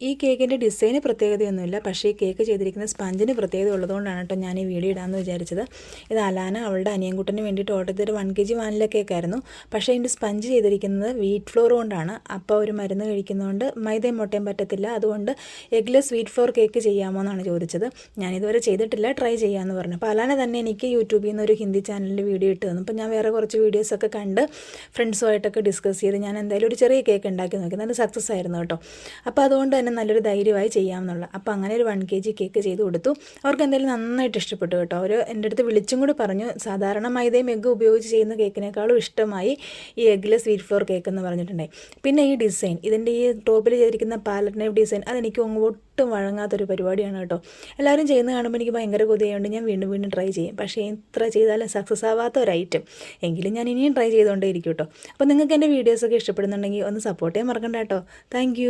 ഈ കേക്കിൻ്റെ ഡിസൈന് പ്രത്യേകതയൊന്നുമില്ല, പക്ഷേ ഈ കേക്ക് ചെയ്തിരിക്കുന്ന സ്പഞ്ചിന് പ്രത്യേകത ഉള്ളതുകൊണ്ടാണ് കേട്ടോ ഞാൻ ഈ വീഡിയോ ഇടാമെന്ന് വിചാരിച്ചത്. ഇത് അലാന അവളുടെ അനിയൻകുട്ടന് വേണ്ടിയിട്ട് ഓർഡർ ചെയ്തൊരു 1 kg വാനില കേക്കായിരുന്നു. പക്ഷേ ഇതിൻ്റെ സ്പഞ്ച് ചെയ്തിരിക്കുന്നത് വീറ്റ് ഫ്ലോർ കൊണ്ടാണ്. അപ്പോൾ ഒരു മരുന്ന് കഴിക്കുന്നതുകൊണ്ട് മൈദയും മുട്ടയും പറ്റത്തില്ല. അതുകൊണ്ട് എഗ്ലെസ് വീറ്റ് ഫ്ലോർ കേക്ക് ചെയ്യാമോ എന്നാണ് ചോദിച്ചത്. ഞാനിതുവരെ ചെയ്തിട്ടില്ല, ട്രൈ ചെയ്യാമെന്ന് പറഞ്ഞു. അപ്പോൾ അലാന തന്നെ എനിക്ക് യൂട്യൂബിൽ നിന്ന് ഒരു ഹിന്ദി ചാനലിൽ വീഡിയോ ഇട്ട് തന്നു. അപ്പോൾ ഞാൻ വേറെ കുറച്ച് വീഡിയോസൊക്കെ കണ്ട് ഫ്രണ്ട്സുമായിട്ടൊക്കെ ഡിസ്കസ് ചെയ്ത് ഞാൻ എന്തായാലും ഒരു ചെറിയ കേക്ക് ഉണ്ടാക്കി നോക്കി. നല്ല സക്സസ് ആയിരുന്നു കേട്ടോ. അപ്പോൾ അതുകൊണ്ട് തന്നെ നല്ലൊരു ധൈര്യമായി ചെയ്യാമെന്നുള്ള. അപ്പോൾ അങ്ങനെ ഒരു 1 kg കേക്ക് ചെയ്ത് കൊടുത്തു. അവർക്ക് എന്തായാലും നന്നായിട്ട് ഇഷ്ടപ്പെട്ടു കേട്ടോ. അവർ എൻ്റെ അടുത്ത് വിളിച്ചും കൂടി പറഞ്ഞു, സാധാരണ മൈദയും എഗ്ഗ് ഉപയോഗിച്ച് ചെയ്യുന്ന കേക്കിനേക്കാളും ഇഷ്ടമായി ഈ എഗ്ലെസ് വീറ്റ് ഫ്ലോർ കേക്ക് എന്ന് പറഞ്ഞിട്ടുണ്ടായി. പിന്നെ ഈ ഡിസൈൻ, ഇതിൻ്റെ ഈ ടോപ്പിൽ ചെയ്തിരിക്കുന്ന പാലറ്റ് നൈഫ് ഡിസൈൻ, അതെനിക്ക് ഒട്ടും വഴങ്ങാത്തൊരു പരിപാടിയാണ് കേട്ടോ. എല്ലാവരും ചെയ്യുന്ന കാണുമ്പോൾ എനിക്ക് ഭയങ്കര കൊതിയായതുകൊണ്ട് ഞാൻ വീണ്ടും വീണ്ടും ട്രൈ ചെയ്യും. പക്ഷേ എത്ര ചെയ്താലും സക്സസ് ആവാത്ത ഒരു ഐറ്റം. എങ്കിലും ഞാൻ ഇനിയും ട്രൈ ചെയ്തുകൊണ്ടേ ഇരിക്കും കേട്ടോ. അപ്പോൾ നിങ്ങൾക്ക് എൻ്റെ വീഡിയോസൊക്കെ ഇഷ്ടപ്പെടുന്നുണ്ടെങ്കിൽ ഒന്ന് സപ്പോർട്ട് ചെയ്യാൻ മറക്കണ്ട കേട്ടോ. താങ്ക്